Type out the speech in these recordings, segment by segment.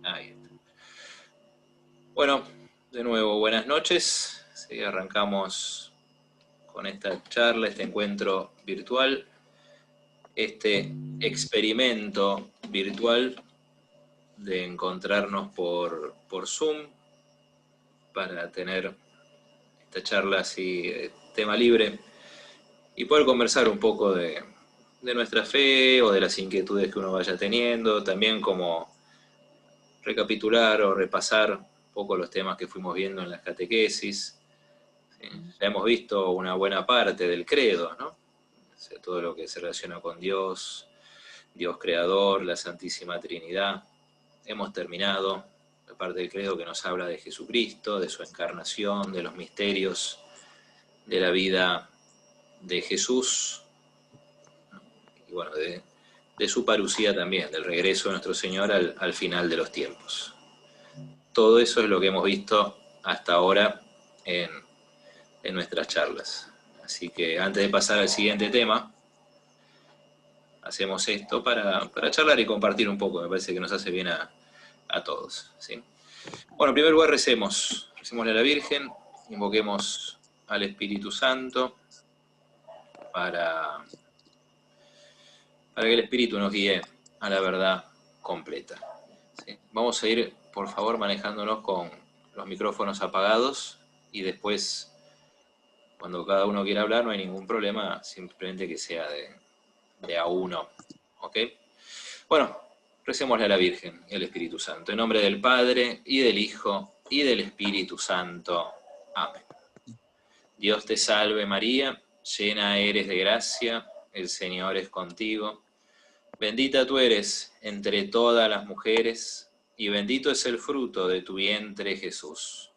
Ahí está. Bueno, de nuevo, buenas noches. Sí, arrancamos con esta charla, este encuentro virtual, este experimento virtual de encontrarnos por Zoom para tener esta charla así, tema libre, y poder conversar un poco de nuestra fe o de las inquietudes que uno vaya teniendo, también como recapitular o repasar un poco los temas que fuimos viendo en las catequesis. ¿Sí? Ya hemos visto una buena parte del credo, ¿no? O sea, todo lo que se relaciona con Dios, Dios creador, la Santísima Trinidad. Hemos terminado la parte del credo que nos habla de Jesucristo, de su encarnación, de los misterios de la vida de Jesús, ¿no? Y bueno, de su parucía también, del regreso de nuestro Señor al final de los tiempos. Todo eso es lo que hemos visto hasta ahora en nuestras charlas. Así que antes de pasar al siguiente tema, hacemos esto para charlar y compartir un poco. Me parece que nos hace bien a todos, ¿sí? Bueno, en primer lugar recémosle a la Virgen, invoquemos al Espíritu Santo para que el Espíritu nos guíe a la verdad completa, ¿sí? Vamos a ir, por favor, manejándonos con los micrófonos apagados y después, cuando cada uno quiera hablar, no hay ningún problema, simplemente que sea de a uno, ¿ok? Bueno, recémosle a la Virgen y al Espíritu Santo. En nombre del Padre, y del Hijo, y del Espíritu Santo. Amén. Dios te salve María, llena eres de gracia, el Señor es contigo. Bendita tú eres entre todas las mujeres, y bendito es el fruto de tu vientre Jesús.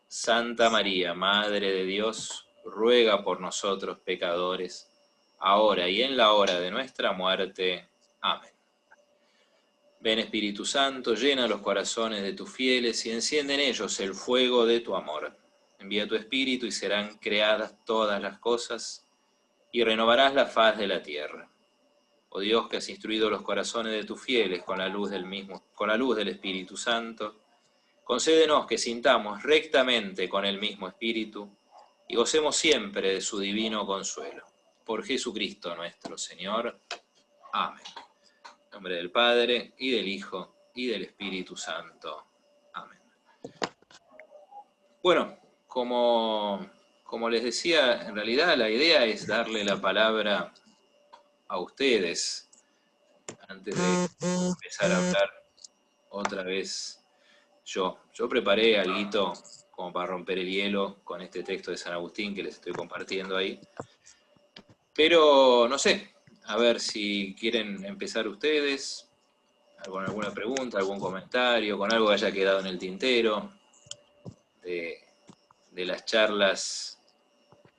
Santa María, Madre de Dios, ruega por nosotros pecadores, ahora y en la hora de nuestra muerte. Amén. Ven Espíritu Santo, llena los corazones de tus fieles y enciende en ellos el fuego de tu amor. Envía tu Espíritu y serán creadas todas las cosas y renovarás la faz de la tierra. Oh Dios, que has instruido los corazones de tus fieles con la luz del Espíritu Santo, concédenos que sintamos rectamente con el mismo Espíritu y gocemos siempre de su divino consuelo. Por Jesucristo nuestro Señor. Amén. En nombre del Padre, y del Hijo, y del Espíritu Santo. Amén. Bueno, como les decía, en realidad la idea es darle la palabra a ustedes antes de empezar a hablar otra vez yo. Yo preparé algo como para romper el hielo con este texto de San Agustín que les estoy compartiendo ahí. Pero no sé, a ver si quieren empezar ustedes con alguna pregunta, algún comentario, con algo que haya quedado en el tintero de las charlas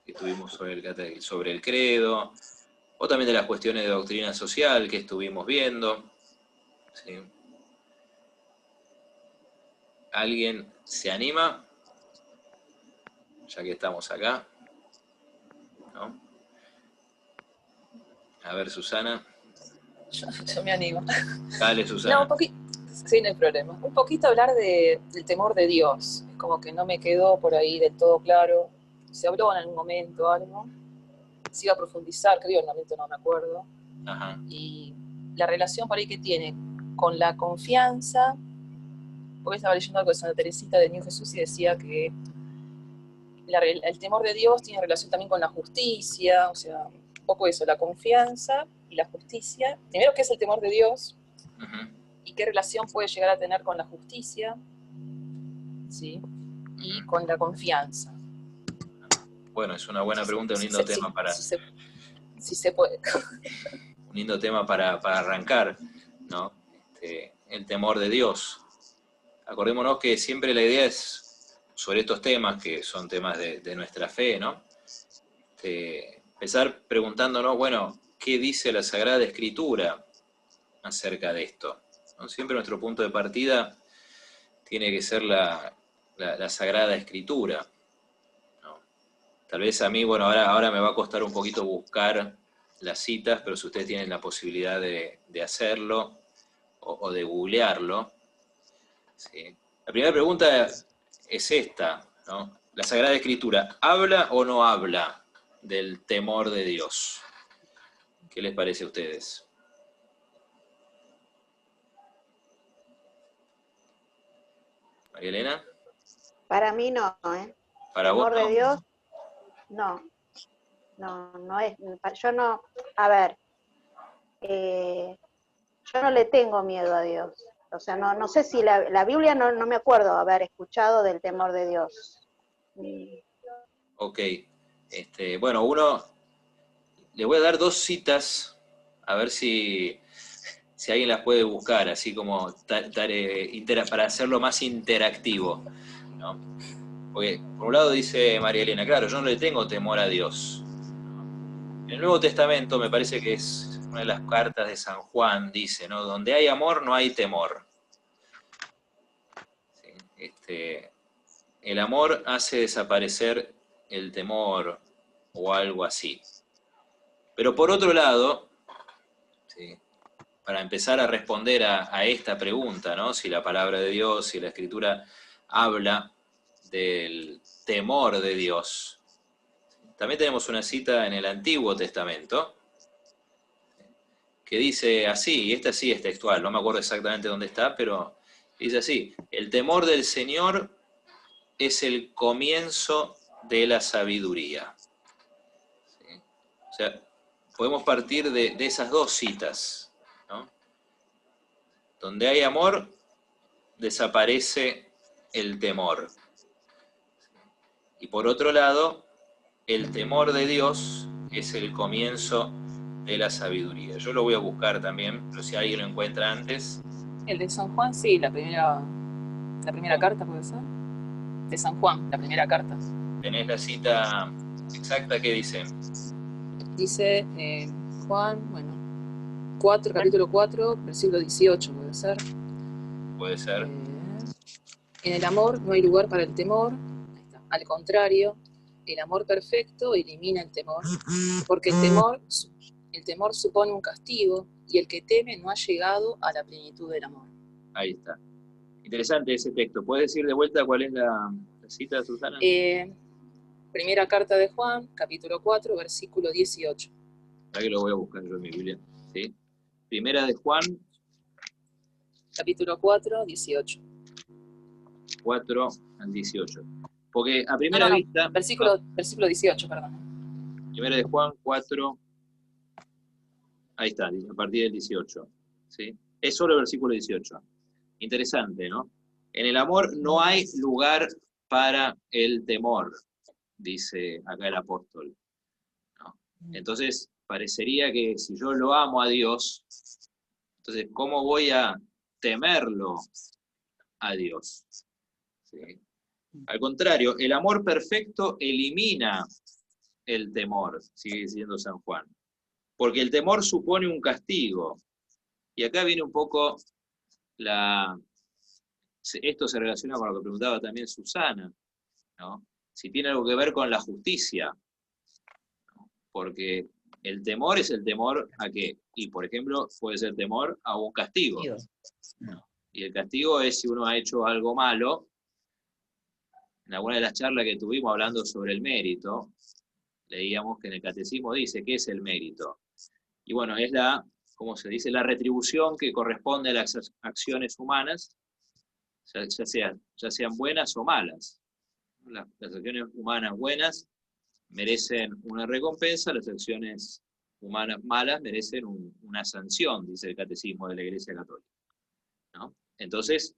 que tuvimos sobre el credo, o también de las cuestiones de doctrina social que estuvimos viendo, ¿sí? ¿Alguien se anima? Ya que estamos acá, ¿no? A ver, Susana. Yo me animo. Dale, Susana. No, sí, no hay problema. Un poquito hablar del temor de Dios. Es como que no me quedó por ahí del todo claro. Se habló en algún momento algo. Se iba a profundizar, creo, en algún momento no me acuerdo. Ajá. Y la relación por ahí que tiene con la confianza. Porque estaba leyendo algo de Santa Teresita de Niño Jesús y decía que el temor de Dios tiene relación también con la justicia, o sea, un poco eso, la confianza y la justicia. Primero, ¿qué es el temor de Dios? ¿Y qué relación puede llegar a tener con la justicia? ¿Sí? Y con la confianza. Bueno, es una buena pregunta, un lindo tema para... Si se puede. Un lindo tema para arrancar, ¿no? El temor de Dios. Acordémonos que siempre la idea es, sobre estos temas, que son temas de nuestra fe, ¿no? Empezar preguntándonos, bueno, ¿qué dice la Sagrada Escritura acerca de esto? ¿No? Siempre nuestro punto de partida tiene que ser la Sagrada Escritura, ¿no? Tal vez a mí, bueno, ahora me va a costar un poquito buscar las citas, pero si ustedes tienen la posibilidad de hacerlo o de googlearlo, ¿sí? La primera pregunta es esta, ¿no? ¿La Sagrada Escritura habla o no habla del temor de Dios? ¿Qué les parece a ustedes? María Elena, Para mí no, ¿eh? ¿para vos Temor de no? Dios, no. No es. Yo no. A ver, yo no le tengo miedo a Dios. O sea, no sé si la Biblia no me acuerdo haber escuchado del temor de Dios. Ok. Bueno, le voy a dar 2 citas, a ver si alguien las puede buscar, así como para hacerlo más interactivo, ¿no? Porque por un lado dice María Elena, claro, yo no le tengo temor a Dios. En el Nuevo Testamento me parece que es una de las cartas de San Juan, dice, ¿no? Donde hay amor no hay temor. ¿Sí? El amor hace desaparecer el temor o algo así. Pero por otro lado, ¿sí?, para empezar a responder a esta pregunta, ¿no? Si la palabra de Dios, si la Escritura habla del temor de Dios. También tenemos una cita en el Antiguo Testamento que dice así, y esta sí es textual, no me acuerdo exactamente dónde está, pero dice así: el temor del Señor es el comienzo de la sabiduría. ¿Sí? O sea, podemos partir de esas 2 citas, ¿no? Donde hay amor, desaparece el temor. Y por otro lado, el temor de Dios es el comienzo de la sabiduría. Yo lo voy a buscar también, pero si alguien lo encuentra antes. El de San Juan, sí, la primera carta, ¿puede ser? De San Juan, la primera carta. ¿Tenés la cita exacta? ¿Qué dice? Dice Juan, bueno, capítulo 4, versículo 18, ¿puede ser? Puede ser. En el amor no hay lugar para el temor. Ahí está. Al contrario, el amor perfecto elimina el temor, porque el temor supone un castigo y el que teme no ha llegado a la plenitud del amor. Ahí está. Interesante ese texto. ¿Puedes decir de vuelta cuál es la cita, Susana? Primera carta de Juan, capítulo 4, versículo 18. Ahora que lo voy a buscar yo en mi Biblia. ¿Sí? Primera de Juan. Capítulo 4, 18. 4 al 18. Porque a primera vista... Versículo 18, perdón. Primera de Juan 4... Ahí está, a partir del 18. ¿Sí? Es solo el versículo 18. Interesante, ¿no? En el amor no hay lugar para el temor, dice acá el apóstol, ¿no? Entonces, parecería que si yo lo amo a Dios, entonces, ¿cómo voy a temerlo a Dios? ¿Sí? Al contrario, el amor perfecto elimina el temor, sigue diciendo San Juan, porque el temor supone un castigo. Y acá viene un poco esto se relaciona con lo que preguntaba también Susana, ¿no? Si tiene algo que ver con la justicia, ¿no? Porque el temor es el temor a qué, y por ejemplo puede ser temor a un castigo, No. y el castigo es si uno ha hecho algo malo. En alguna de las charlas que tuvimos hablando sobre el mérito, leíamos que en el catecismo dice ¿qué es el mérito? Y bueno, es ¿cómo se dice? La retribución que corresponde a las acciones humanas, ya sean buenas o malas. Las acciones humanas buenas merecen una recompensa, las acciones humanas malas merecen una sanción, dice el catecismo de la Iglesia Católica, ¿no? Entonces,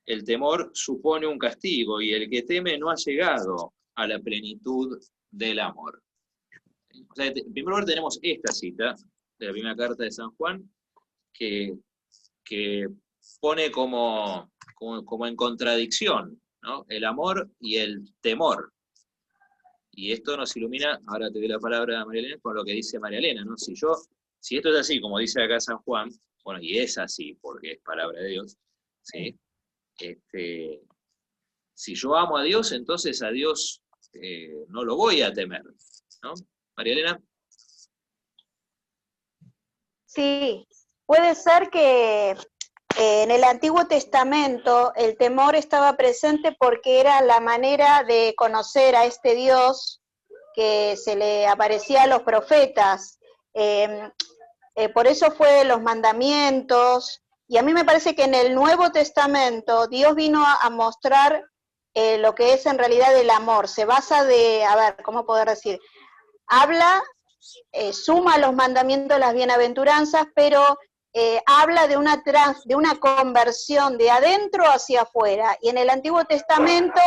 el temor supone un castigo y el que teme no ha llegado a la plenitud del amor. O sea, en primer lugar tenemos esta cita de la primera carta de San Juan que pone como en contradicción, ¿no?, el amor y el temor. Y esto nos ilumina, ahora te doy la palabra a María Elena, con lo que dice María Elena, ¿no? Si esto es así, como dice acá San Juan, bueno, y es así, porque es palabra de Dios, ¿sí? Si yo amo a Dios, entonces a Dios no lo voy a temer, ¿no? María Elena. Sí, puede ser que En el Antiguo Testamento el temor estaba presente porque era la manera de conocer a este Dios que se le aparecía a los profetas. Por eso fue los mandamientos, y a mí me parece que en el Nuevo Testamento Dios vino a mostrar lo que es en realidad el amor. Se basa a ver, ¿cómo poder decir? Habla, suma a los mandamientos las bienaventuranzas, pero habla de una conversión de adentro hacia afuera, y en el Antiguo Testamento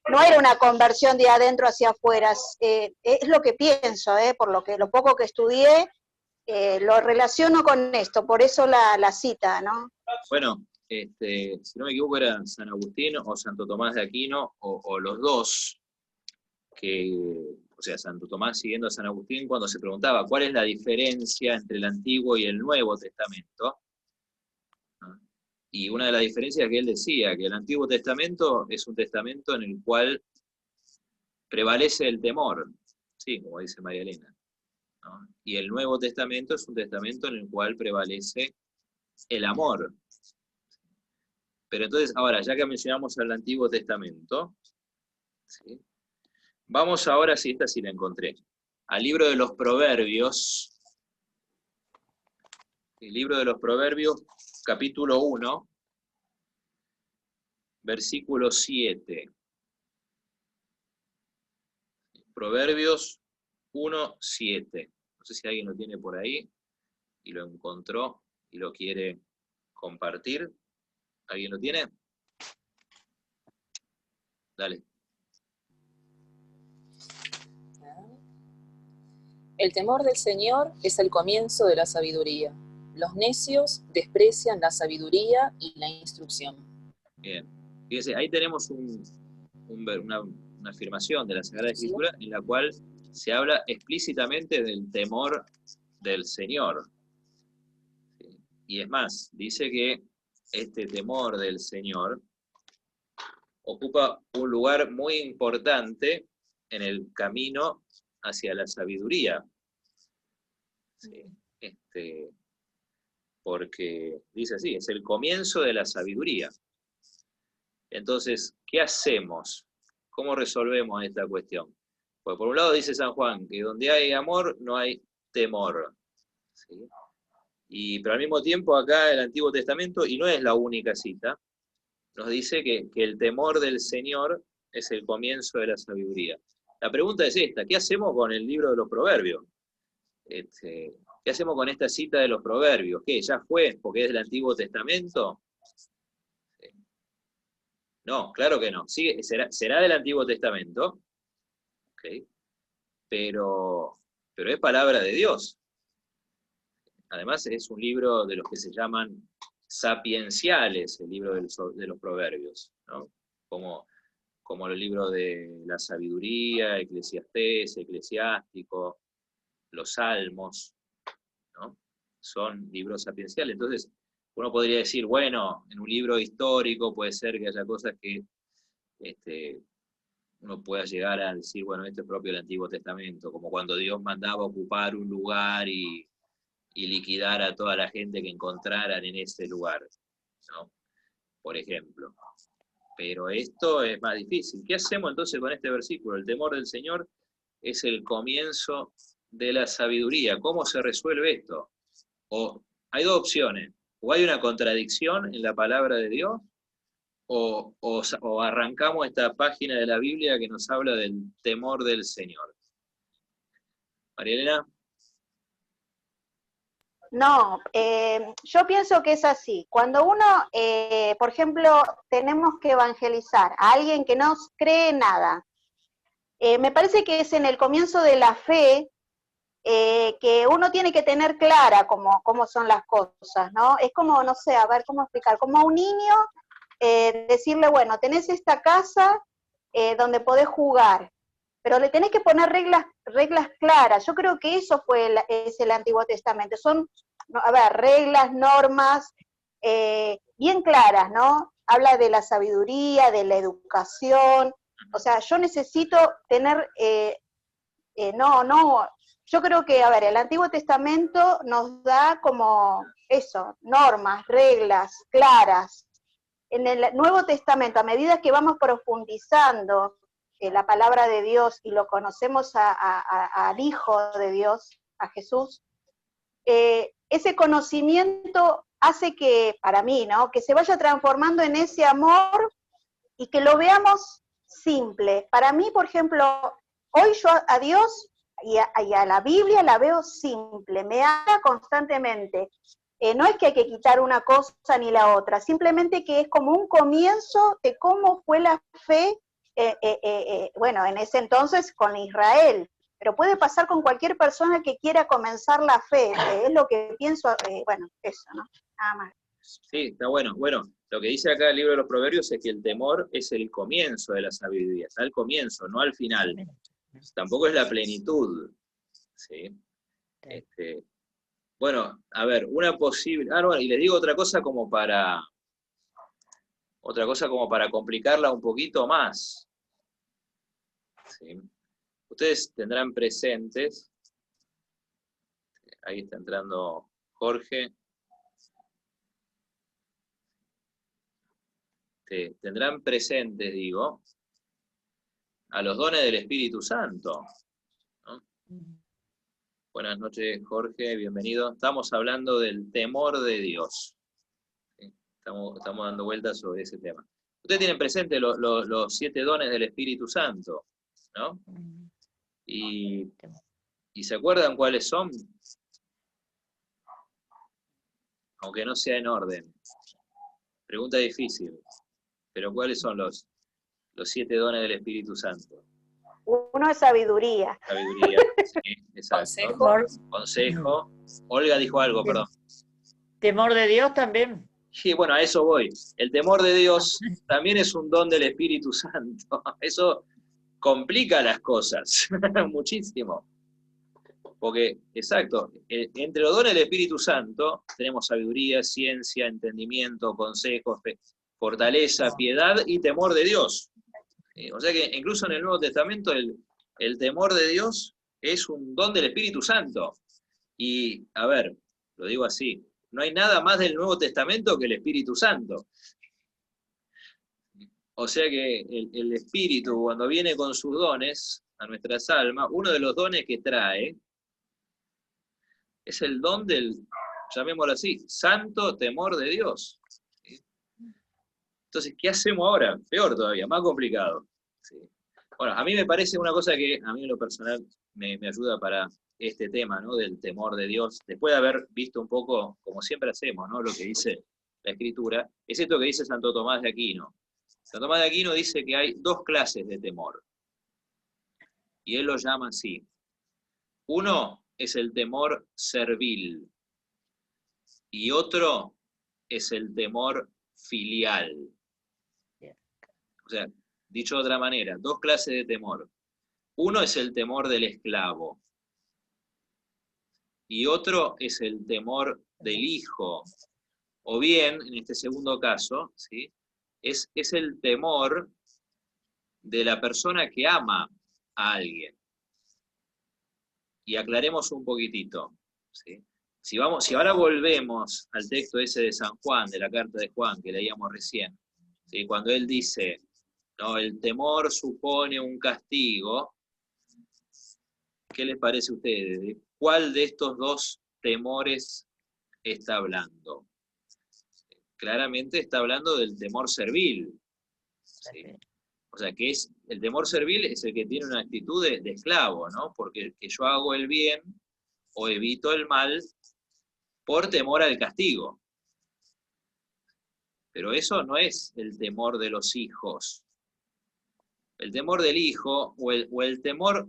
no era una conversión de adentro hacia afuera, es lo que pienso, por lo poco que estudié, lo relaciono con esto, por eso la cita, ¿no? Bueno, si no me equivoco era San Agustín o Santo Tomás de Aquino, o los dos, o sea, Santo Tomás siguiendo a San Agustín cuando se preguntaba cuál es la diferencia entre el Antiguo y el Nuevo Testamento. Y una de las diferencias que él decía, que el Antiguo Testamento es un testamento en el cual prevalece el temor, sí, como dice María Elena, ¿no? Y el Nuevo Testamento es un testamento en el cual prevalece el amor. Pero entonces, ahora, ya que mencionamos el Antiguo Testamento, ¿sí? Vamos ahora, sí, esta sí la encontré, al libro de los Proverbios. El libro de los Proverbios, capítulo 1, versículo 7. Proverbios 1, 7. No sé si alguien lo tiene por ahí y lo encontró y lo quiere compartir. ¿Alguien lo tiene? Dale. El temor del Señor es el comienzo de la sabiduría. Los necios desprecian la sabiduría y la instrucción. Bien. Fíjense, ahí tenemos una afirmación de la Sagrada Escritura en la cual se habla explícitamente del temor del Señor. ¿Sí? Y es más, dice que este temor del Señor ocupa un lugar muy importante en el camino hacia la sabiduría. ¿Sí? Porque dice así, es el comienzo de la sabiduría. Entonces, ¿qué hacemos? ¿Cómo resolvemos esta cuestión? Pues por un lado dice San Juan que donde hay amor no hay temor. ¿Sí? Pero al mismo tiempo acá el Antiguo Testamento, y no es la única cita, nos dice que el temor del Señor es el comienzo de la sabiduría. La pregunta es esta, ¿qué hacemos con el libro de los Proverbios? ¿Qué hacemos con esta cita de los Proverbios? ¿Qué? ¿Ya fue porque es del Antiguo Testamento? No, claro que no. Sigue, será del Antiguo Testamento, ¿okay? Pero es palabra de Dios. Además es un libro de los que se llaman sapienciales, el libro de los Proverbios, ¿no? Como el libro de la sabiduría, Eclesiastés, Eclesiástico, los Salmos, ¿no? Son libros sapienciales. Entonces, uno podría decir, bueno, en un libro histórico puede ser que haya cosas que uno pueda llegar a decir, bueno, esto es propio del Antiguo Testamento, como cuando Dios mandaba ocupar un lugar y liquidar a toda la gente que encontraran en ese lugar, ¿no? Por ejemplo. Pero esto es más difícil. ¿Qué hacemos entonces con este versículo? El temor del Señor es el comienzo de la sabiduría. ¿Cómo se resuelve esto? Hay dos opciones. O hay una contradicción en la palabra de Dios, o arrancamos esta página de la Biblia que nos habla del temor del Señor. María Elena. No, yo pienso que es así. Cuando uno, por ejemplo, tenemos que evangelizar a alguien que no cree nada, me parece que es en el comienzo de la fe que uno tiene que tener clara cómo son las cosas, ¿no? Es como, no sé, a ver cómo explicar, como a un niño decirle, bueno, tenés esta casa donde podés jugar, pero le tenés que poner reglas claras. Yo creo que eso es el Antiguo Testamento. Son, a ver, reglas, normas bien claras, ¿no? Habla de la sabiduría, de la educación. O sea, yo necesito tener, yo creo que, a ver, el Antiguo Testamento nos da como eso, normas, reglas claras. En el Nuevo Testamento, a medida que vamos profundizando la palabra de Dios y lo conocemos al Hijo de Dios, a Jesús, ese conocimiento hace que, para mí, ¿no?, que se vaya transformando en ese amor y que lo veamos simple. Para mí, por ejemplo, hoy yo a Dios y a la Biblia la veo simple, me habla constantemente. No es que hay que quitar una cosa ni la otra, simplemente que es como un comienzo de cómo fue la fe, bueno, en ese entonces con Israel, pero puede pasar con cualquier persona que quiera comenzar la fe, es lo que pienso, bueno, eso, ¿no? Nada más. Sí, está bueno. Bueno, lo que dice acá el libro de los Proverbios es que el temor es el comienzo de la sabiduría, está al comienzo, no al final. Tampoco es la plenitud, ¿sí? Bueno, a ver, una posible... bueno, y les digo otra cosa como para complicarla un poquito más. ¿Sí? Ustedes tendrán presentes, ahí está entrando Jorge, tendrán presentes, digo, a los dones del Espíritu Santo, ¿no? Buenas noches, Jorge, bienvenido. Estamos hablando del temor de Dios. ¿Sí? Estamos dando vueltas sobre ese tema. Ustedes tienen presente los 7 dones del Espíritu Santo, ¿no? Y ¿se acuerdan cuáles son? Aunque no sea en orden. Pregunta difícil. Pero ¿cuáles son los 7 dones del Espíritu Santo? Uno es sabiduría. Sabiduría, sí, exacto. Consejo. Olga dijo algo, perdón. Temor de Dios también. Sí, bueno, a eso voy. El temor de Dios también es un don del Espíritu Santo. Eso complica las cosas muchísimo. Porque, exacto, entre los dones del Espíritu Santo tenemos sabiduría, ciencia, entendimiento, consejo, fortaleza, piedad y temor de Dios. O sea que incluso en el Nuevo Testamento el temor de Dios es un don del Espíritu Santo. Y, a ver, lo digo así, no hay nada más del Nuevo Testamento que el Espíritu Santo. O sea que el Espíritu, cuando viene con sus dones a nuestras almas, uno de los dones que trae es el don del, llamémoslo así, santo temor de Dios. Entonces, ¿qué hacemos ahora? Peor todavía, más complicado. ¿Sí? Bueno, a mí me parece una cosa que a mí en lo personal me ayuda para este tema, ¿no?, del temor de Dios, después de haber visto un poco, como siempre hacemos, ¿no?, lo que dice la Escritura, es esto que dice Santo Tomás de Aquino. Santo Tomás de Aquino dice que hay 2 clases de temor, y él lo llama así. Uno es el temor servil, y otro es el temor filial. O sea, dicho de otra manera, 2 clases de temor. Uno es el temor del esclavo, y otro es el temor del hijo. O bien, en este segundo caso, ¿sí?, es el temor de la persona que ama a alguien. Y aclaremos un poquitito, ¿sí? Si ahora volvemos al texto ese de San Juan, de la carta de Juan, que leíamos recién, ¿sí?, cuando él dice, no, el temor supone un castigo, ¿qué les parece a ustedes? ¿De cuál de estos 2 temores está hablando? Claramente está hablando del temor servil, ¿sí? O sea, que el temor servil es el que tiene una actitud de esclavo, ¿no? Porque que yo hago el bien o evito el mal por temor al castigo. Pero eso no es el temor de los hijos. El temor del hijo o el temor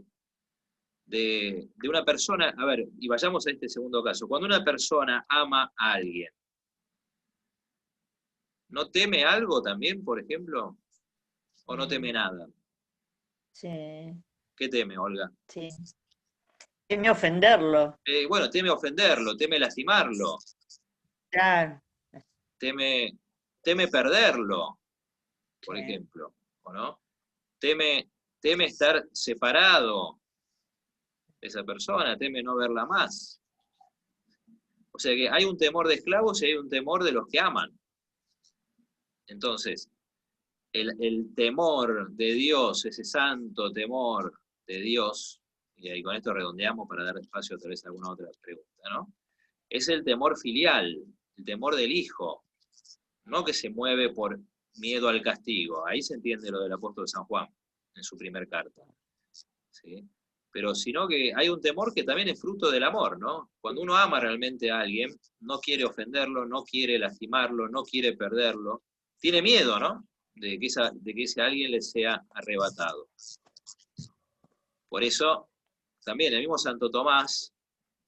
de una persona, a ver, y vayamos a este segundo caso. Cuando una persona ama a alguien, ¿no teme algo también, por ejemplo? ¿O no teme nada? Sí. ¿Qué teme, Olga? Sí. Teme ofenderlo. Bueno, teme ofenderlo, teme lastimarlo. Claro. Teme perderlo, por ejemplo, ¿o no? Teme estar separado de esa persona, teme no verla más. O sea que hay un temor de esclavos y hay un temor de los que aman. Entonces, el temor de Dios, ese santo temor de Dios, y ahí con esto redondeamos para dar espacio a tal vez a alguna otra pregunta, ¿no? Es el temor filial, el temor del hijo, no que se mueve por miedo al castigo. Ahí se entiende lo del apóstol San Juan, en su primer carta. ¿Sí? Pero sino que hay un temor que también es fruto del amor, ¿no? Cuando uno ama realmente a alguien, no quiere ofenderlo, no quiere lastimarlo, no quiere perderlo, tiene miedo, ¿no? De que ese alguien le sea arrebatado. Por eso, también el mismo Santo Tomás,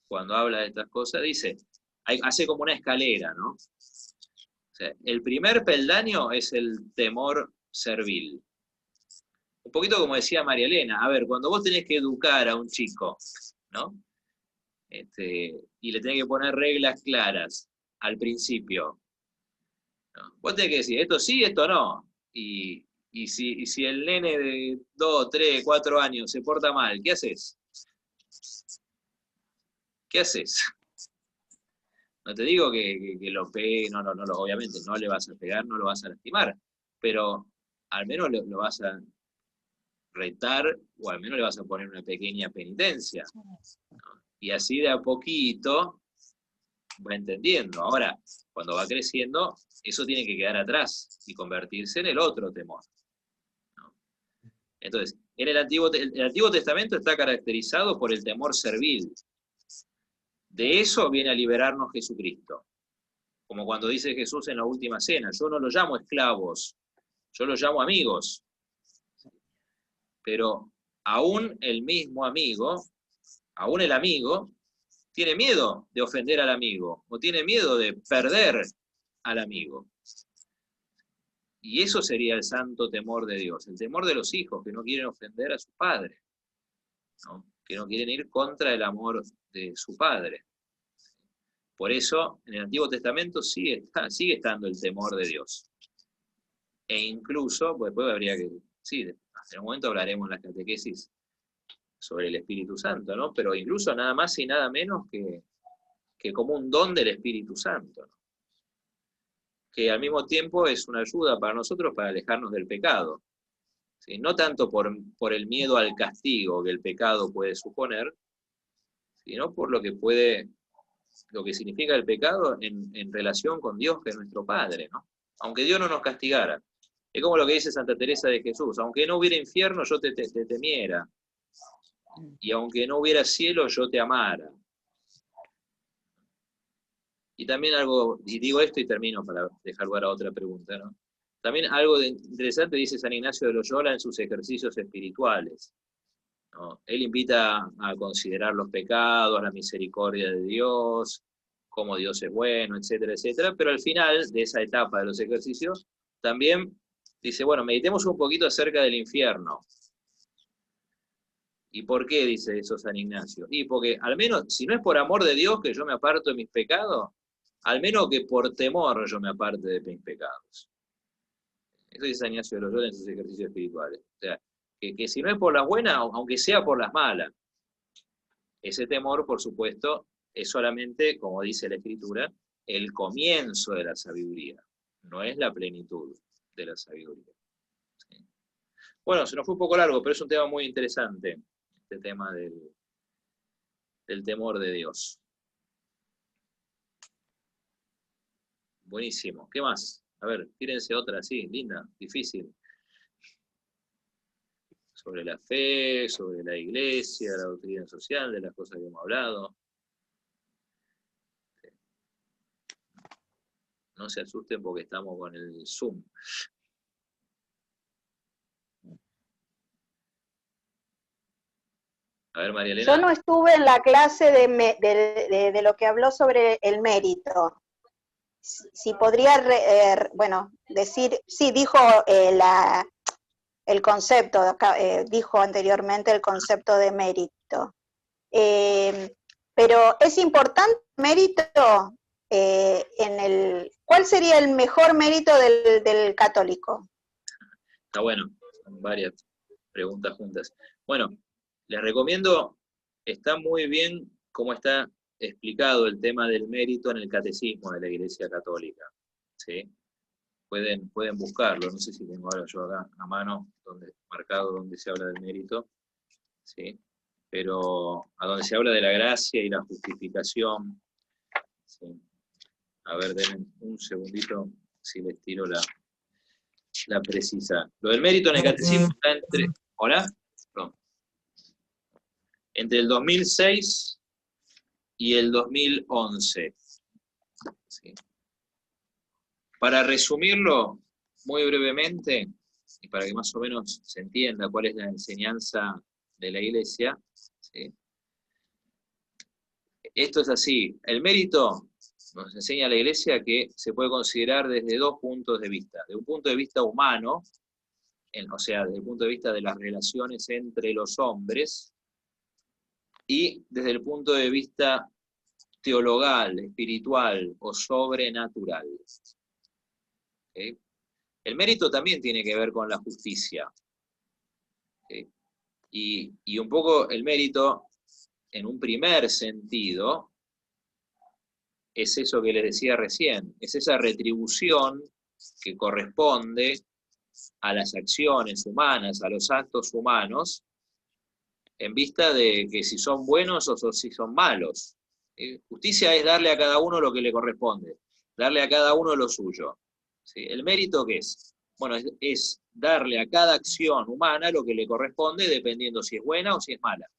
cuando habla de estas cosas, dice, hace como una escalera, ¿no? O sea, el primer peldaño es el temor servil. Un poquito como decía María Elena, a ver, cuando vos tenés que educar a un chico, ¿no? Y le tenés que poner reglas claras al principio, ¿no? Vos tenés que decir, esto sí, esto no. Y si el nene de 2, 3, 4 años se porta mal, ¿qué haces? ¿Qué haces? No te digo que lo pegue, no, obviamente no le vas a pegar, no lo vas a lastimar, pero al menos lo vas a retar, o al menos le vas a poner una pequeña penitencia, ¿no? Y así de a poquito va entendiendo. Ahora, cuando va creciendo, eso tiene que quedar atrás y convertirse en el otro temor, ¿no? Entonces, el Antiguo Testamento está caracterizado por el temor servil. De eso viene a liberarnos Jesucristo. Como cuando dice Jesús en la última cena, yo no los llamo esclavos, yo los llamo amigos. Pero aún el mismo amigo, aún el amigo, tiene miedo de ofender al amigo, o tiene miedo de perder al amigo. Y eso sería el santo temor de Dios, el temor de los hijos que no quieren ofender a su padre, ¿no? Que no quieren ir contra el amor de su padre. Por eso, en el Antiguo Testamento sigue estando el temor de Dios. E incluso, pues después habría que, sí, en un momento hablaremos en las catequesis sobre el Espíritu Santo, ¿no? Pero incluso nada más y nada menos que como un don del Espíritu Santo, ¿no? Que al mismo tiempo es una ayuda para nosotros para alejarnos del pecado, ¿sí? No tanto por el miedo al castigo que el pecado puede suponer, sino por lo que significa el pecado en relación con Dios, que es nuestro Padre, ¿no? Aunque Dios no nos castigara. Es como lo que dice Santa Teresa de Jesús, aunque no hubiera infierno, yo te temiera. Y aunque no hubiera cielo, yo te amara. Y también algo, y digo esto y termino para dejar lugar a otra pregunta, ¿no? También algo interesante dice San Ignacio de Loyola en sus ejercicios espirituales, ¿no? Él invita a considerar los pecados, la misericordia de Dios, cómo Dios es bueno, etcétera, etcétera, pero al final de esa etapa de los ejercicios, también dice, bueno, meditemos un poquito acerca del infierno. ¿Y por qué dice eso San Ignacio? Y porque al menos, si no es por amor de Dios que yo me aparto de mis pecados, al menos que por temor yo me aparte de mis pecados. Eso dice San Ignacio de Loyola en sus ejercicios espirituales. O sea, que si no es por las buenas, aunque sea por las malas. Ese temor, por supuesto, es solamente, como dice la Escritura, el comienzo de la sabiduría. No es la plenitud de la sabiduría. ¿Sí? Bueno, se nos fue un poco largo, pero es un tema muy interesante, este tema del temor de Dios. Buenísimo. ¿Qué más? A ver, tírense otra así, linda, difícil. Sobre la fe, sobre la iglesia, la doctrina social, de las cosas que hemos hablado. No se asusten porque estamos con el Zoom. A ver, María Elena. Yo no estuve en la clase de lo que habló sobre el mérito. Si podría, decir, sí, dijo el concepto, dijo anteriormente el concepto de mérito. Pero es importante el mérito ¿cuál sería el mejor mérito del católico? Está bueno, son varias preguntas juntas. Bueno, les recomiendo está muy bien cómo está explicado el tema del mérito en el catecismo de la Iglesia Católica. ¿Sí? Pueden buscarlo, no sé si tengo ahora yo acá a mano, marcado donde se habla del mérito, ¿sí? Pero a donde se habla de la gracia y la justificación. ¿Sí? A ver, denme un segundito, si les tiro la precisa. Lo del mérito en el catecismo está entre... ¿Hola? No. Entre el 2006 y el 2011. ¿Sí? Para resumirlo muy brevemente, y para que más o menos se entienda cuál es la enseñanza de la Iglesia, ¿sí? Esto es así. El mérito nos enseña la Iglesia que se puede considerar desde dos puntos de vista. De un punto de vista humano, o sea, desde el punto de vista de las relaciones entre los hombres, y desde el punto de vista teologal, espiritual o sobrenatural. ¿Okay? El mérito también tiene que ver con la justicia. ¿Okay? Y un poco el mérito, en un primer sentido, es eso que les decía recién, es esa retribución que corresponde a las acciones humanas, a los actos humanos, en vista de que si son buenos o si son malos. Justicia es darle a cada uno lo que le corresponde, darle a cada uno lo suyo. ¿Sí? ¿El mérito qué es? Bueno, es darle a cada acción humana lo que le corresponde, dependiendo si es buena o si es mala.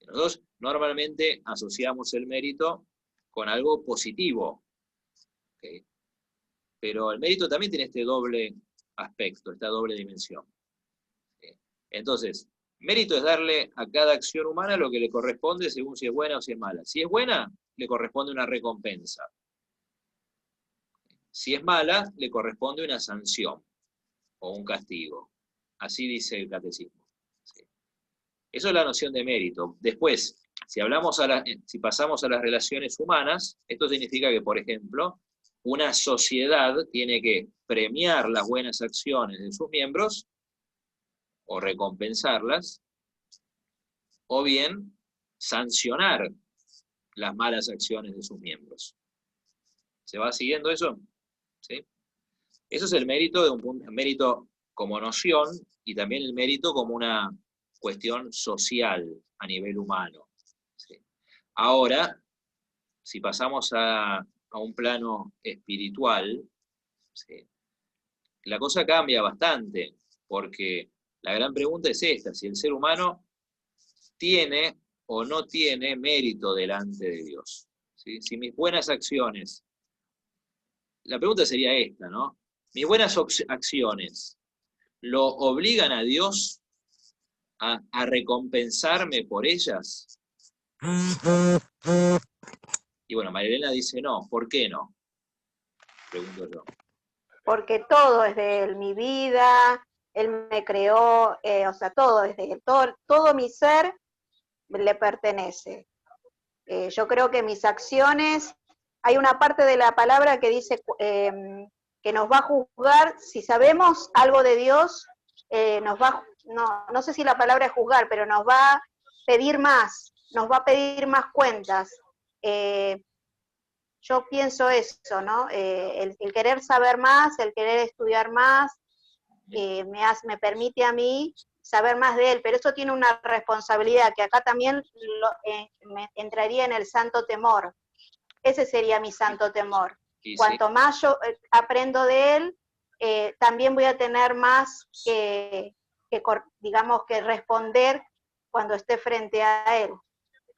Nosotros normalmente asociamos el mérito con algo positivo. ¿Okay? Pero el mérito también tiene este doble aspecto, esta doble dimensión. ¿Okay? Entonces, mérito es darle a cada acción humana lo que le corresponde según si es buena o si es mala. Si es buena, le corresponde una recompensa. Si es mala, le corresponde una sanción o un castigo. Así dice el catecismo. ¿Sí? Eso es la noción de mérito. Después, si pasamos a las relaciones humanas, esto significa que, por ejemplo, una sociedad tiene que premiar las buenas acciones de sus miembros o recompensarlas, o bien sancionar las malas acciones de sus miembros. ¿Se va siguiendo eso? ¿Sí? Eso es el mérito, el mérito como noción y también el mérito como una cuestión social a nivel humano. ¿Sí? Ahora, si pasamos a un plano espiritual, ¿sí? La cosa cambia bastante, porque la gran pregunta es esta: si el ser humano tiene o no tiene mérito delante de Dios. ¿Sí? Si mis buenas acciones, la pregunta sería esta, ¿no? Mis buenas acciones lo obligan a Dios a recompensarme por ellas. Y bueno, María Elena dice no. ¿Por qué no? Pregunto yo. Porque todo es de Él, mi vida, Él me creó, o sea, todo es de Él, todo mi ser le pertenece. Yo creo que mis acciones, hay una parte de la palabra que dice que nos va a juzgar, si sabemos algo de Dios, no sé si la palabra es juzgar, pero nos va a pedir más cuentas. Yo pienso eso, ¿no? El querer saber más, el querer estudiar más, me permite a mí saber más de Él, pero eso tiene una responsabilidad, que acá también me entraría en el santo temor. Ese sería mi santo temor. Sí. Cuanto más yo aprendo de Él, también voy a tener más digamos, que responder cuando esté frente a Él.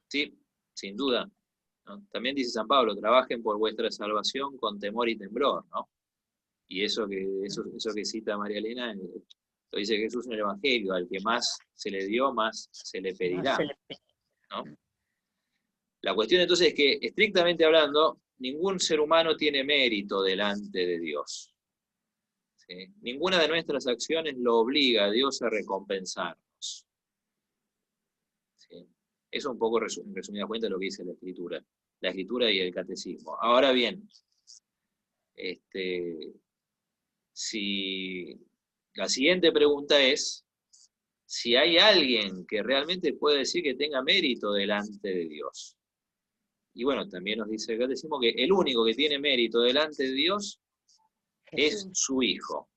Sí, sin duda. ¿No? También dice San Pablo: trabajen por vuestra salvación con temor y temblor, ¿no? Y eso que cita María Elena, lo dice Jesús en el Evangelio: al que más se le dio, más se le pedirá. ¿No? La cuestión entonces es que, estrictamente hablando, ningún ser humano tiene mérito delante de Dios. ¿Sí? Ninguna de nuestras acciones lo obliga a Dios a recompensarnos. ¿Sí? Eso un poco, en resumida cuenta, lo que dice la Escritura y el Catecismo. Ahora bien, si la siguiente pregunta es si hay alguien que realmente puede decir que tenga mérito delante de Dios. Y bueno, también nos dice el catecismo que el único que tiene mérito delante de Dios es su Hijo.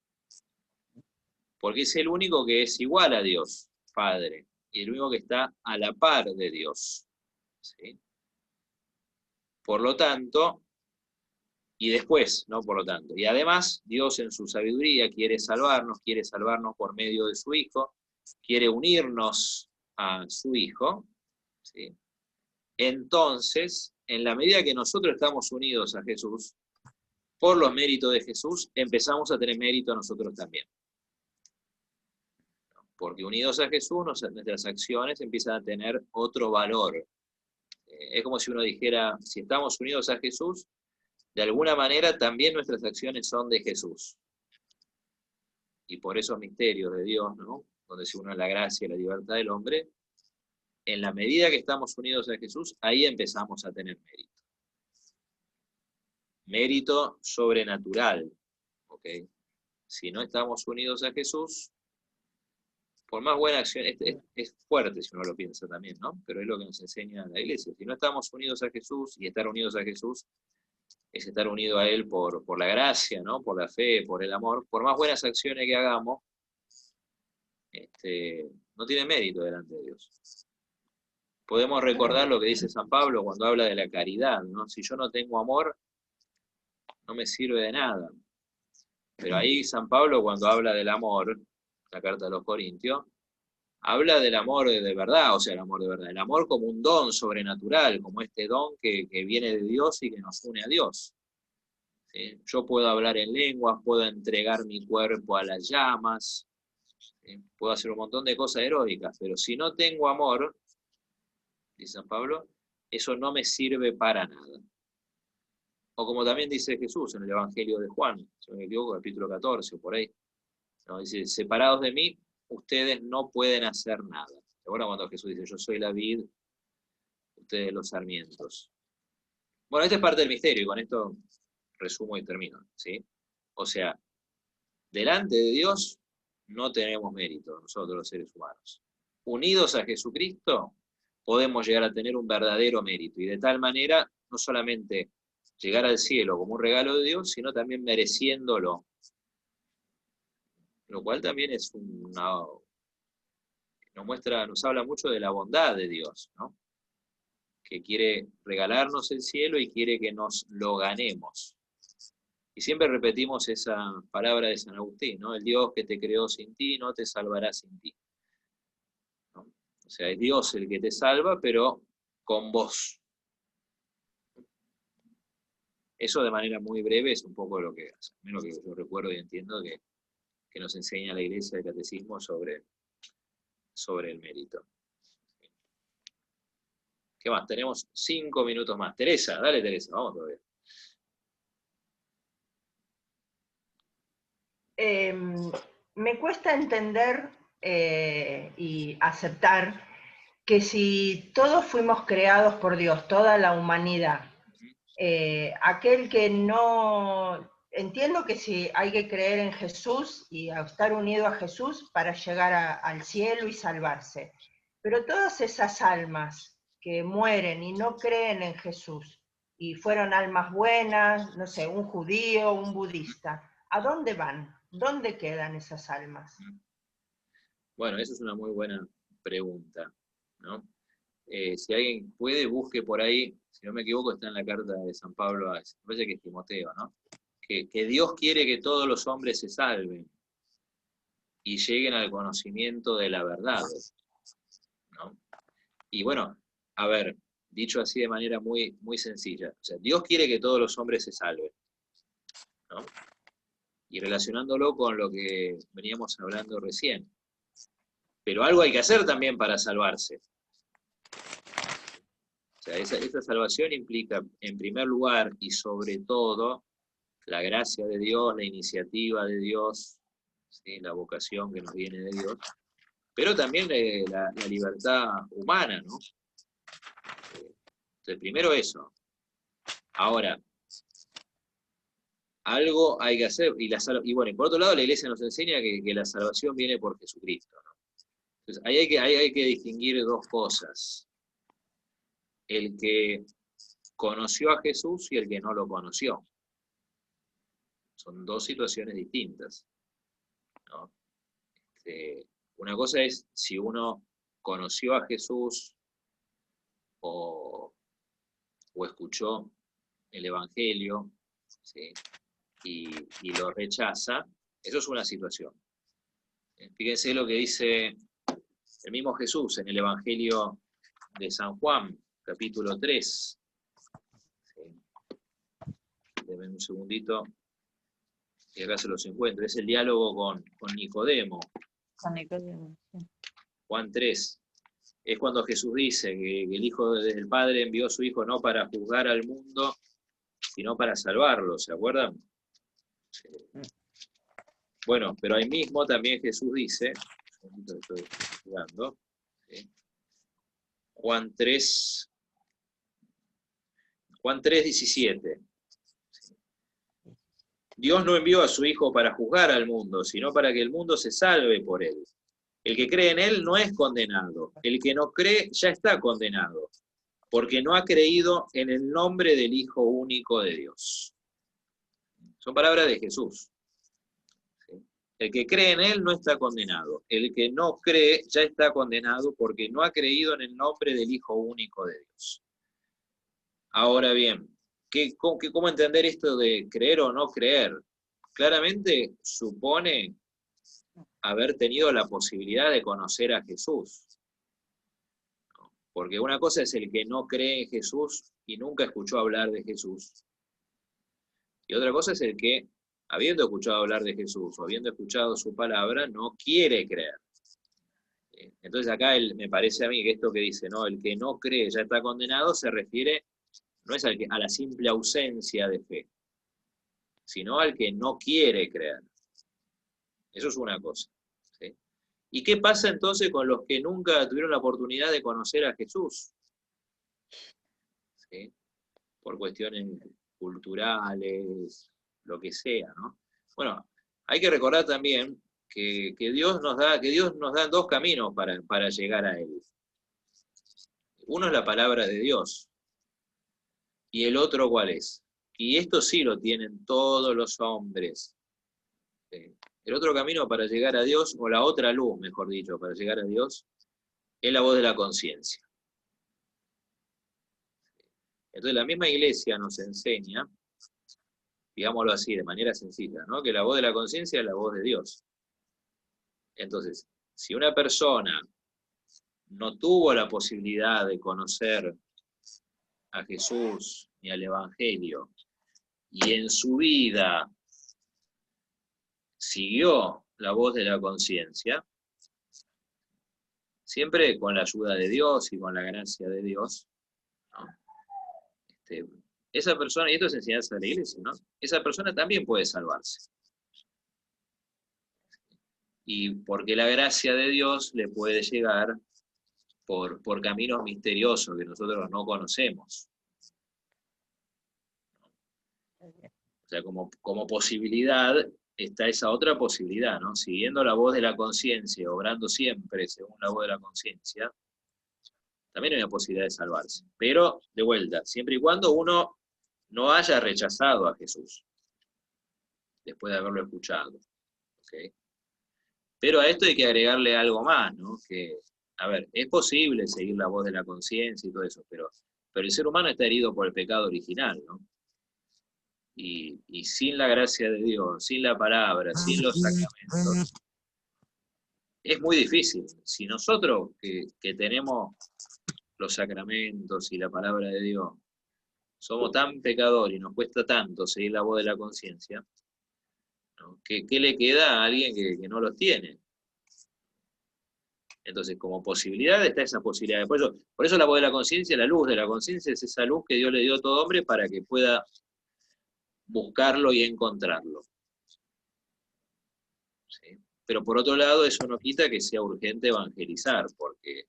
Porque es el único que es igual a Dios, Padre, y el único que está a la par de Dios. ¿Sí? Por lo tanto, y después, no por lo tanto, y además Dios en su sabiduría quiere salvarnos por medio de su Hijo, quiere unirnos a su Hijo, ¿sí? Entonces, en la medida que nosotros estamos unidos a Jesús, por los méritos de Jesús, empezamos a tener mérito nosotros también. Porque unidos a Jesús, nuestras acciones empiezan a tener otro valor. Es como si uno dijera, si estamos unidos a Jesús, de alguna manera también nuestras acciones son de Jesús. Y por esos misterios de Dios, ¿no? Donde se une la gracia y la libertad del hombre, en la medida que estamos unidos a Jesús, ahí empezamos a tener mérito. Mérito sobrenatural. ¿Ok? Si no estamos unidos a Jesús, por más buena acción, es fuerte si uno lo piensa también, ¿no? Pero es lo que nos enseña la Iglesia. Si no estamos unidos a Jesús, y estar unidos a Jesús es estar unido a Él por la gracia, ¿no? Por la fe, por el amor, por más buenas acciones que hagamos, no tiene mérito delante de Dios. Podemos recordar lo que dice San Pablo cuando habla de la caridad, ¿no? Si yo no tengo amor, no me sirve de nada. Pero ahí San Pablo, cuando habla del amor, la carta de los Corintios, habla del amor de verdad, o sea, el amor de verdad, el amor como un don sobrenatural, como este don que viene de Dios y que nos une a Dios. ¿Sí? Yo puedo hablar en lenguas, puedo entregar mi cuerpo a las llamas, ¿sí? Puedo hacer un montón de cosas heroicas, pero si no tengo amor, dice San Pablo, eso no me sirve para nada. O como también dice Jesús en el Evangelio de Juan, si no me equivoco, capítulo 14, por ahí, ¿no? Dice, separados de mí, ustedes no pueden hacer nada. ¿Se acuerdan cuando Jesús dice, yo soy la vid, ustedes los sarmientos? Bueno, esta es parte del misterio, y con esto resumo y termino, ¿sí? O sea, delante de Dios no tenemos mérito, nosotros los seres humanos. Unidos a Jesucristo, podemos llegar a tener un verdadero mérito, y de tal manera, no solamente llegar al cielo como un regalo de Dios, sino también mereciéndolo. Lo cual también es nos habla mucho de la bondad de Dios, ¿no? Que quiere regalarnos el cielo y quiere que nos lo ganemos. Y siempre repetimos esa palabra de San Agustín, ¿no? El Dios que te creó sin ti no te salvará sin ti, ¿no? O sea, es Dios el que te salva, pero con vos. Eso de manera muy breve es un poco lo que, al menos que yo recuerdo y entiendo que nos enseña la Iglesia del Catecismo sobre el mérito. ¿Qué más? Tenemos 5 minutos más. Teresa, dale Teresa, vamos todavía. Me cuesta entender y aceptar que si todos fuimos creados por Dios, toda la humanidad, aquel que no... Entiendo que sí, hay que creer en Jesús y estar unido a Jesús para llegar al cielo y salvarse. Pero todas esas almas que mueren y no creen en Jesús, y fueron almas buenas, no sé, un judío, un budista, ¿a dónde van? ¿Dónde quedan esas almas? Bueno, esa es una muy buena pregunta, ¿no? Si alguien puede, busque por ahí, si no me equivoco, está en la carta de San Pablo, me parece que es Timoteo, ¿no? Que Dios quiere que todos los hombres se salven y lleguen al conocimiento de la verdad, ¿no? Y bueno, a ver, dicho así de manera muy, muy sencilla, o sea, Dios quiere que todos los hombres se salven, ¿no? Y relacionándolo con lo que veníamos hablando recién. Pero algo hay que hacer también para salvarse. O sea, esa salvación implica, en primer lugar y sobre todo, la gracia de Dios, la iniciativa de Dios, ¿sí? La vocación que nos viene de Dios, pero también la libertad humana, ¿no? Entonces, primero eso. Ahora, algo hay que hacer, y bueno, y por otro lado la Iglesia nos enseña que la salvación viene por Jesucristo, ¿no? Entonces, ahí hay que distinguir dos cosas. El que conoció a Jesús y el que no lo conoció. Son dos situaciones distintas, ¿no? Una cosa es si uno conoció a Jesús o escuchó el Evangelio, ¿sí? y lo rechaza, eso es una situación. Fíjense lo que dice el mismo Jesús en el Evangelio de San Juan, capítulo 3. ¿Sí? Denme un segundito, y acá se los encuentro. Es el diálogo con Nicodemo. Con Nicodemo, sí. Juan 3. Es cuando Jesús dice que el Hijo del Padre envió a su Hijo no para juzgar al mundo, sino para salvarlo, ¿se acuerdan? Sí. Bueno, pero ahí mismo también Jesús dice, estoy jugando, ¿sí? Juan 3:17. Dios no envió a su Hijo para juzgar al mundo, sino para que el mundo se salve por él. El que cree en él no es condenado. El que no cree ya está condenado, porque no ha creído en el nombre del Hijo único de Dios. Son palabras de Jesús. ¿Sí? El que cree en él no está condenado. El que no cree ya está condenado porque no ha creído en el nombre del Hijo único de Dios. Ahora bien, ¿cómo entender esto de creer o no creer? Claramente supone haber tenido la posibilidad de conocer a Jesús. Porque una cosa es el que no cree en Jesús y nunca escuchó hablar de Jesús. Y otra cosa es el que, habiendo escuchado hablar de Jesús o habiendo escuchado su palabra, no quiere creer. Entonces acá me parece a mí que esto que dice, ¿no? El que no cree ya está condenado, se refiere, no es a la simple ausencia de fe, sino al que no quiere creer. Eso es una cosa. ¿Sí? ¿Y qué pasa entonces con los que nunca tuvieron la oportunidad de conocer a Jesús? ¿Sí? Por cuestiones culturales, lo que sea, ¿no? Bueno, hay que recordar también que Dios nos da dos caminos para llegar a Él. Uno es la palabra de Dios, y el otro, ¿cuál es? Y esto sí lo tienen todos los hombres. El otro camino para llegar a Dios, o la otra luz, mejor dicho, para llegar a Dios, es la voz de la conciencia. Entonces la misma Iglesia nos enseña, digámoslo así, de manera sencilla, ¿no? Que la voz de la conciencia es la voz de Dios. Entonces, si una persona no tuvo la posibilidad de conocer a Jesús ni al Evangelio, y en su vida siguió la voz de la conciencia, siempre con la ayuda de Dios y con la gracia de Dios, ¿no? Esa persona, y esto es enseñanza de la Iglesia, ¿no? Esa persona también puede salvarse. Y porque la gracia de Dios le puede llegar por caminos misteriosos que nosotros no conocemos. O sea, como posibilidad está esa otra posibilidad, ¿no? Siguiendo la voz de la conciencia, obrando siempre según la voz de la conciencia, también hay una posibilidad de salvarse. Pero, de vuelta, siempre y cuando uno no haya rechazado a Jesús, después de haberlo escuchado. ¿Okay? Pero a esto hay que agregarle algo más, ¿no? Que, a ver, es posible seguir la voz de la conciencia y todo eso, pero el ser humano está herido por el pecado original, ¿no? Y sin la gracia de Dios, sin la palabra, sin los sacramentos, es muy difícil. Si nosotros que tenemos los sacramentos y la palabra de Dios, somos tan pecadores y nos cuesta tanto seguir la voz de la conciencia, ¿no? ¿Qué le queda a alguien que no los tiene? Entonces, como posibilidad está esa posibilidad. Por eso la voz de la conciencia, la luz de la conciencia, es esa luz que Dios le dio a todo hombre para que pueda buscarlo y encontrarlo. ¿Sí? Pero por otro lado, eso no quita que sea urgente evangelizar, porque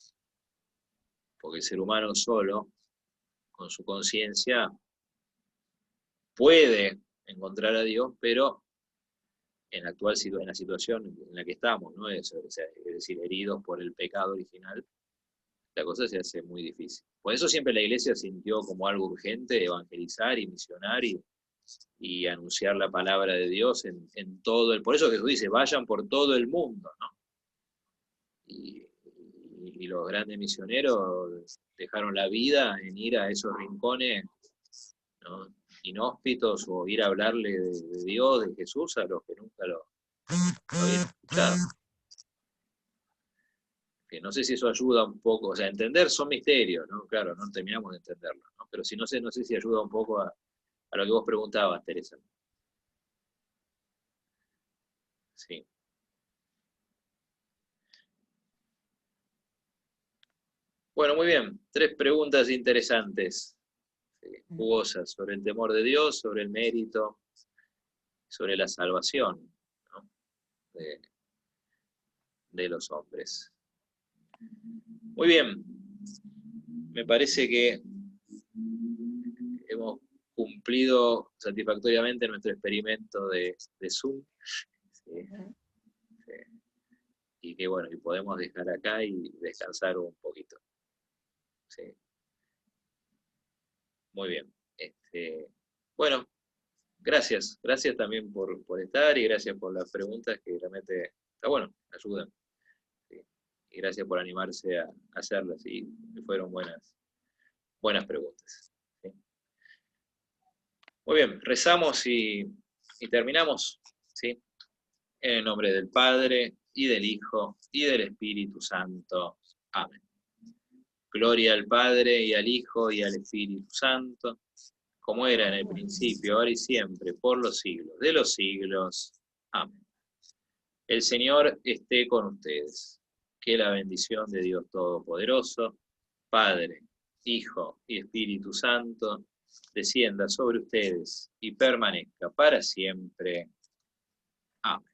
el ser humano solo, con su conciencia, puede encontrar a Dios, pero en la situación en la que estamos, ¿no? Es decir, heridos por el pecado original, la cosa se hace muy difícil. Por eso siempre la iglesia sintió como algo urgente evangelizar y misionar y anunciar la palabra de Dios en todo el... Por eso Jesús dice, vayan por todo el mundo, ¿no? Y los grandes misioneros dejaron la vida en ir a esos rincones, ¿no?, inhóspitos, o ir a hablarle de Dios, de Jesús, a los que nunca lo habían escuchado. Que no sé si eso ayuda un poco, o sea, entender son misterios, ¿no? Claro, no terminamos de entenderlo, ¿no? Pero si no sé si ayuda un poco a lo que vos preguntabas, Teresa. Sí. Bueno, muy bien. 3 preguntas interesantes, jugosas, sobre el temor de Dios, sobre el mérito, sobre la salvación, ¿no?, de los hombres. Muy bien. Me parece que hemos cumplido satisfactoriamente nuestro experimento de Zoom. ¿Sí? Sí. Y que bueno, y podemos dejar acá y descansar un poquito. Sí. Muy bien. Bueno, gracias también por estar, y gracias por las preguntas que realmente, está bueno, ayudan. ¿Sí? Y gracias por animarse a hacerlas, y fueron buenas preguntas. ¿Sí? Muy bien, rezamos y terminamos, ¿sí? En el nombre del Padre, y del Hijo, y del Espíritu Santo. Amén. Gloria al Padre, y al Hijo, y al Espíritu Santo, como era en el principio, ahora y siempre, por los siglos de los siglos. Amén. El Señor esté con ustedes. Que la bendición de Dios Todopoderoso, Padre, Hijo y Espíritu Santo, descienda sobre ustedes y permanezca para siempre. Amén.